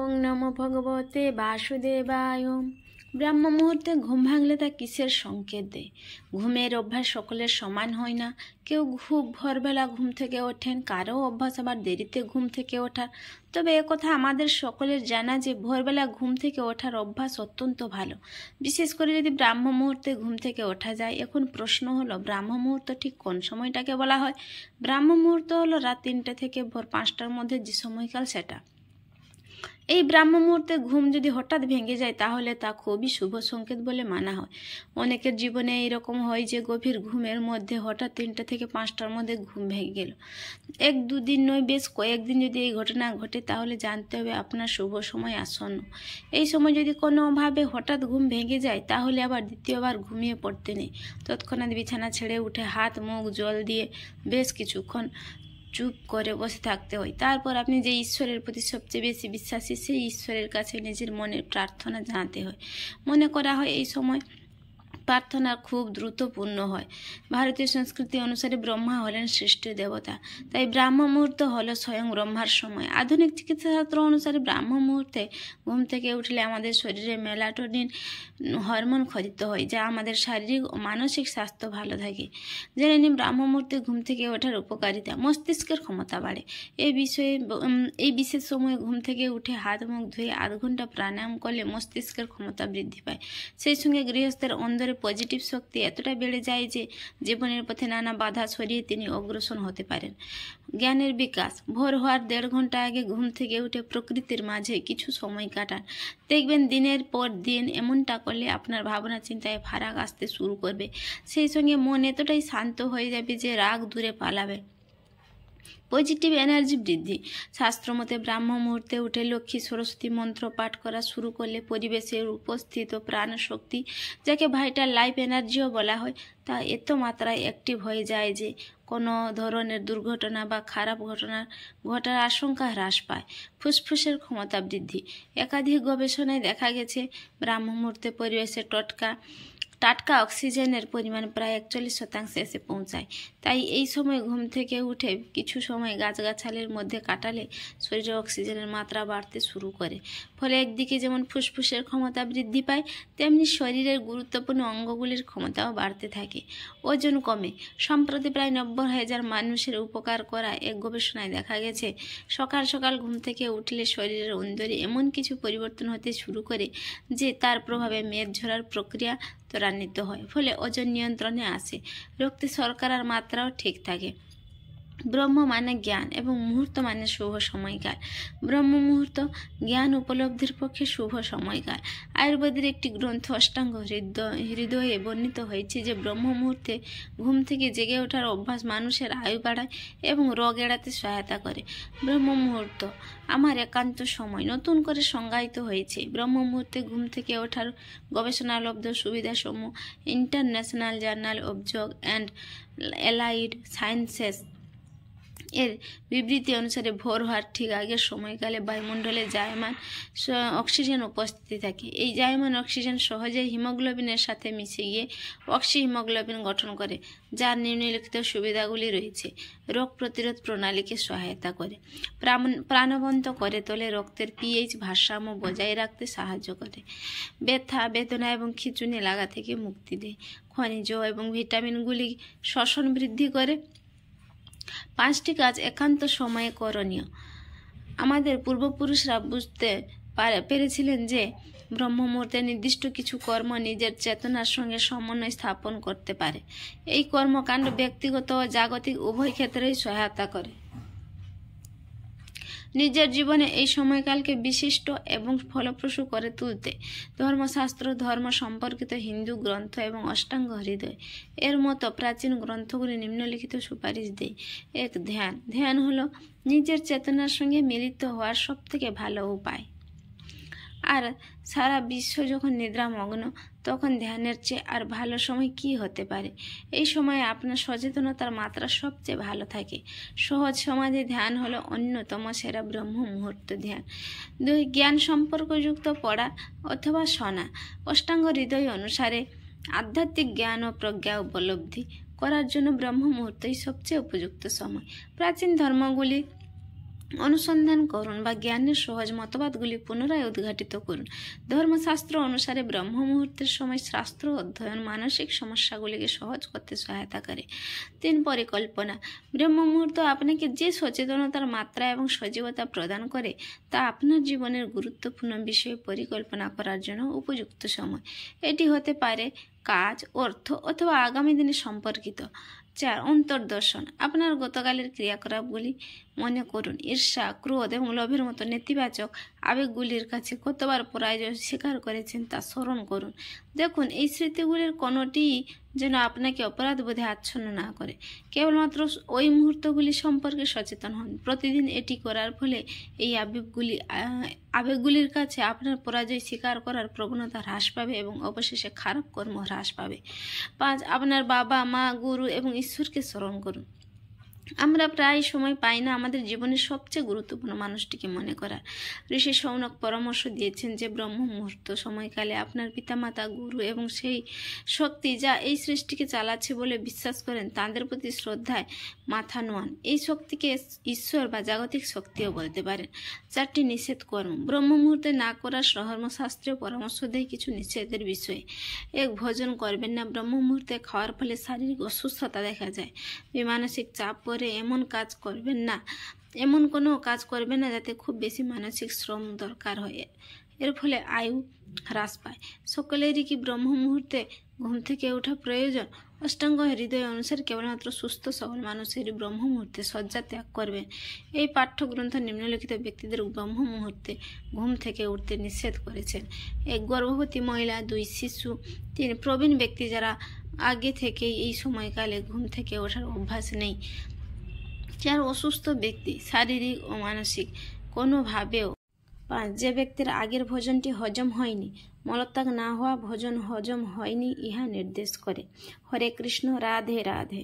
ওং নমো ভগবতে বাসুদেবায়। ব্রাহ্ম মুহূর্তে ঘুম ভাঙলে তা কিসের সংকেত দেয়? ঘুমের অভ্যাস সকলের সমান হয় না। কেউ খুব ভোরবেলা ঘুম থেকে ওঠেন, কারো অভ্যাস আবার দেরিতে ঘুম থেকে ওঠার। তবে একথা আমাদের সকলের জানা যে ভোরবেলা ঘুম থেকে ওঠার অভ্যাস অত্যন্ত ভালো, বিশেষ করে যদি ব্রাহ্ম মুহূর্তে ঘুম থেকে ওঠা যায়। এখন প্রশ্ন হলো, ব্রাহ্ম মুহূর্ত ঠিক কোন সময়টাকে বলা হয়? ব্রাহ্ম মুহূর্ত হলো রাত 3টে থেকে ভোর 5টার মধ্যে যে সময়কাল, সেটা। এই ব্রাহ্ম মুহূর্তে ঘুম যদি হঠাৎ ভেঙে যায় তাহলে তা খুবই শুভ সংকেত বলে মানা হয়। অনেকের জীবনে এইরকম হয় যে গভীর ঘুমের মধ্যে হঠাৎ 3টে থেকে 5টার মধ্যে ঘুম ভেঙে গেল। 1-2 দিন নয়, বেশ কয়েকদিন যদি এই ঘটনা ঘটে তাহলে জানতে হবে আপনার শুভ সময় আসন্ন। এই সময় যদি কোনোভাবে হঠাৎ ঘুম ভেঙে যায় তাহলে আবার দ্বিতীয়বার ঘুমিয়ে পড়তে নেই। তৎক্ষণাৎ বিছানা ছেড়ে উঠে হাত মুখ জল দিয়ে বেশ কিছুক্ষণ চুপ করে বসে থাকতে হয়। তারপর আপনি যে ঈশ্বরের প্রতি সবচেয়ে বেশি বিশ্বাসী, সেই ঈশ্বরের কাছে নিজের মনের প্রার্থনা জানাতে হয়। মনে করা হয় এই সময় প্রার্থনা খুব দ্রুত পূর্ণ হয়। ভারতীয় সংস্কৃতি অনুসারে ব্রহ্মা হলেন সৃষ্টির দেবতা, তাই ব্রাহ্ম মুহূর্ত হলো স্বয়ং ব্রহ্মার সময়। আধুনিক চিকিৎসাশাস্ত্র অনুসারে ব্রাহ্ম মুহূর্তে ঘুম থেকে উঠলে আমাদের শরীরে মেলাটোনিন হরমোন ক্ষরিত হয়, যা আমাদের শারীরিক ও মানসিক স্বাস্থ্য ভালো থাকে। জেনে নিন ব্রাহ্ম মুহূর্তে ঘুম থেকে ওঠার উপকারিতা। মস্তিষ্কের ক্ষমতা বাড়ে। এই বিশেষ সময়ে ঘুম থেকে উঠে হাত মুখ ধুয়ে আধ ঘন্টা প্রাণায়াম করলে মস্তিষ্কের ক্ষমতা বৃদ্ধি পায়। সেই সঙ্গে গৃহস্থের অন্তরে পজিটিভ শক্তি এতটা বেড়ে যায় যে জীবনের পথে নানা বাধা সরিয়ে তিনি অগ্রসর হতে পারেন। জ্ঞানের বিকাশ। ভোর হওয়ার 1.5 ঘন্টা আগে ঘুম থেকে উঠে প্রকৃতির মাঝে কিছু সময় কাটান। দেখবেন দিনের পর দিন এমনটা করলে আপনার ভাবনা চিন্তায় ফারাক আসতে শুরু করবে। সেই সঙ্গে মন এতটাই শান্ত হয়ে যাবে যে রাগ দূরে পালাবে। পজিটিভ এনার্জি বৃদ্ধি। শাস্ত্রমতে ব্রাহ্ম মুহূর্তে উঠে লক্ষ্মী সরস্বতী মন্ত্র পাঠ করা শুরু করলে পরিবেশের উপস্থিত প্রাণ শক্তি, যাকে ভাইটাল লাইফ এনার্জিও বলা হয়, তা এত মাত্রায় অ্যাক্টিভ হয়ে যায় যে কোনো ধরনের দুর্ঘটনা বা খারাপ ঘটনা ঘটার আশঙ্কা হ্রাস পায়। ফুসফুসের ক্ষমতা বৃদ্ধি। একাধিক গবেষণায় দেখা গেছে ব্রাহ্ম মুহূর্তে পরিবেশে টাটকা অক্সিজেনের পরিমাণ প্রায় 41% এসে পৌঁছায়। তাই এই সময় ঘুম থেকে উঠে কিছু সময় গাছগাছালির মধ্যে কাটালে শরীরে অক্সিজেনের মাত্রা বাড়তে শুরু করে। ফলে একদিকে যেমন ফুসফুসের ক্ষমতা বৃদ্ধি পায়, তেমনি শরীরের গুরুত্বপূর্ণ অঙ্গগুলির ক্ষমতাও বাড়তে থাকে। ওজন কমে। সম্প্রতি প্রায় 90,000 মানুষের উপকার করা এক গবেষণায় দেখা গেছে সকাল সকাল ঘুম থেকে উঠলে শরীরের অন্দরে এমন কিছু পরিবর্তন হতে শুরু করে যে তার প্রভাবে মেদ ঝরার প্রক্রিয়া ত্বরান্বিত হয়। ফলে ওজন নিয়ন্ত্রণে আসে। রক্তে শর্করার মাত্রাও ঠিক থাকে। ব্রহ্ম মানে জ্ঞান এবং মুহূর্ত মানে শুভ সময়কাল। ব্রহ্ম মুহূর্ত জ্ঞান উপলব্ধির পক্ষে শুভ সময়কাল। আয়ুর্বেদের একটি গ্রন্থ অষ্টাঙ্গ হৃদয়ে বর্ণিত হয়েছে যে ব্রহ্ম মুহূর্তে ঘুম থেকে জেগে ওঠার অভ্যাস মানুষের আয়ু বাড়ায় এবং রোগ এড়াতে সহায়তা করে। ব্রহ্ম মুহূর্ত আমার একান্ত সময় নতুন করে সংজ্ঞায়িত হয়েছে। ব্রহ্ম মুহূর্তে ঘুম থেকে ওঠার গবেষণালব্ধ সুবিধাসমূহ international journal of jug and allied sciences এর বিবৃতি অনুসারে ভোর হওয়ার ঠিক আগের সময়কালে বায়ুমণ্ডলে জায়মান অক্সিজেন উপস্থিতি থাকে। এই জায়মান অক্সিজেন সহজেই হিমোগ্লোবিনের সাথে মিশে গিয়ে অক্সি হিমোগ্লোবিন গঠন করে, যার নিম্নলিখিত সুবিধাগুলি রয়েছে। রোগ প্রতিরোধ প্রণালীকে সহায়তা করে, প্রাণবন্ত করে তোলে, রক্তের পিএইচ ভারসাম্য বজায় রাখতে সাহায্য করে, ব্যথা বেদনা এবং খিঁচুনি লাগা থেকে মুক্তি দেয়, খনিজ এবং ভিটামিনগুলি শ্বসন বৃদ্ধি করে। 5টি কাজ একান্ত সময়ে করণীয়। আমাদের পূর্বপুরুষরা বুঝতে পেরেছিলেন যে ব্রহ্ম মুহূর্তে নির্দিষ্ট কিছু কর্ম নিজের চেতনার সঙ্গে সমন্বয় স্থাপন করতে পারে। এই কর্মকাণ্ড ব্যক্তিগত ও জাগতিক উভয় ক্ষেত্রেই সহায়তা করে। নিজের জীবনে এই সময়কালকে বিশিষ্ট এবং ফলপ্রসূ করে তুলতে ধর্মশাস্ত্র, ধর্ম সম্পর্কিত হিন্দু গ্রন্থ এবং অষ্টাঙ্গ হৃদয় এর মতো প্রাচীন গ্রন্থগুলি নিম্নলিখিত সুপারিশ দেয়। 1. ধ্যান। ধ্যান হলো নিজের চেতনার সঙ্গে মিলিত হওয়ার সবথেকে ভালো উপায়। আর সারা বিশ্ব যখন নিদ্রামগ্ন, তখন ধ্যানের চেয়ে আর ভালো সময় কি হতে পারে? এই সময়ে আপনার সচেতনতার মাত্রা সবচেয়ে ভালো থাকে। সহজ সমাধি ধ্যান হলো অন্যতম সেরা ব্রহ্ম মুহূর্ত ধ্যান। 2. জ্ঞান সম্পর্কযুক্ত পড়া অথবা শোনা। অষ্টাঙ্গ হৃদয় অনুসারে আধ্যাত্মিক জ্ঞান ও প্রজ্ঞা উপলব্ধি করার জন্য ব্রহ্ম মুহূর্তই সবচেয়ে উপযুক্ত সময়। প্রাচীন ধর্মগুলি অনুসন্ধান করুন বা জ্ঞানের সহজ মতবাদগুলি পুনরায় উদ্ঘাটিত করুন। ধর্মশাস্ত্র অনুসারে ব্রহ্ম মুহূর্তের সময় শাস্ত্র অধ্যয়ন মানসিক সমস্যাগুলিকে সহজ করতে সহায়তা করে। 3. পরিকল্পনা। ব্রহ্ম মুহূর্ত আপনাকে যে সচেতনতার মাত্রা এবং সজীবতা প্রদান করে তা আপনার জীবনের গুরুত্বপূর্ণ বিষয়ে পরিকল্পনা করার জন্য উপযুক্ত সময়। এটি হতে পারে কাজ, অর্থ অথবা আগামী দিনে সম্পর্কিত। 4. অন্তর্দর্শন। আপনার গতকালের ক্রিয়াকলাপগুলি মনে করুন। ঈর্ষা, ক্রোধ এবং লোভের মতো নেতিবাচক আবেগগুলির কাছে কতবার পরাজয় স্বীকার করেছেন তা স্মরণ করুন। দেখুন এই স্মৃতিগুলির কোনোটিই যেন আপনাকে অপরাধবোধে আচ্ছন্ন না করে। কেবলমাত্র ওই মুহূর্তগুলি সম্পর্কে সচেতন হন। প্রতিদিন এটি করার ফলে এই আবেগগুলির কাছে আপনার পরাজয় স্বীকার করার প্রবণতা হ্রাস পাবে এবং অবশেষে খারাপ কর্ম হ্রাস পাবে। 5. আপনার বাবা, মা, গুরু এবং ঈশ্বরকে স্মরণ করুন। আমরা প্রায় সময় পাই না আমাদের জীবনের সবচেয়ে গুরুত্বপূর্ণ মানুষটিকে মনে করার। ঋষি শৌনক পরামর্শ দিয়েছেন যে ব্রহ্ম মুহূর্ত সময়কালে আপনার পিতামাতা, গুরু এবং সেই শক্তি যা এই সৃষ্টিকে চালাচ্ছে বলে বিশ্বাস করেন তাদের প্রতি শ্রদ্ধায় মাথা নোয়ান। এই শক্তিকে ঈশ্বর বা জাগতিক শক্তিও বলতে পারেন। 4টি নিষেধ কর্ম। ব্রহ্ম মুহূর্তে না করার ধর্মশাস্ত্রীয় পরামর্শ দেয় কিছু নিষেধের বিষয়ে। 1. ভোজন করবেন না। ব্রহ্ম মুহূর্তে খাওয়ার ফলে শারীরিক অসুস্থতা দেখা যায়। মানসিক চাপ এমন কোনো কাজ করবে না যাতে খুব বেশি মানসিক শ্রম দরকার হয়, এর ফলে আয়ু হ্রাস পায়। সকলেরই কি ব্রহ্ম মুহূর্তে ঘুম থেকে ওঠা প্রয়োজন? অষ্টাঙ্গ হৃদয় অনুসারে কেবলমাত্র সুস্থ সবল মানুষেরই ব্রহ্ম মুহূর্তে শয্যা ত্যাগ করবেন। এই পাঠ্যগ্রন্থ নিম্নলিখিত ব্যক্তিদের ব্রহ্ম মুহূর্তে ঘুম থেকে উঠতে নিষেধ করেছেন। 1. গর্ভবতী মহিলা। 2. শিশু। 3. প্রবীণ ব্যক্তি যারা আগে থেকেই এই সময়কালে ঘুম থেকে ওঠার অভ্যাস নেই। 4. অসুস্থ ব্যক্তি, শারীরিক ও মানসিক কোনোভাবেও। 5. যে ব্যক্তির আগের ভোজনটি হজম হয়নি, মলত্যাগ না হওয়া ভোজন হজম হয়নি ইহা নির্দেশ করে। হরে কৃষ্ণ। রাধে রাধে।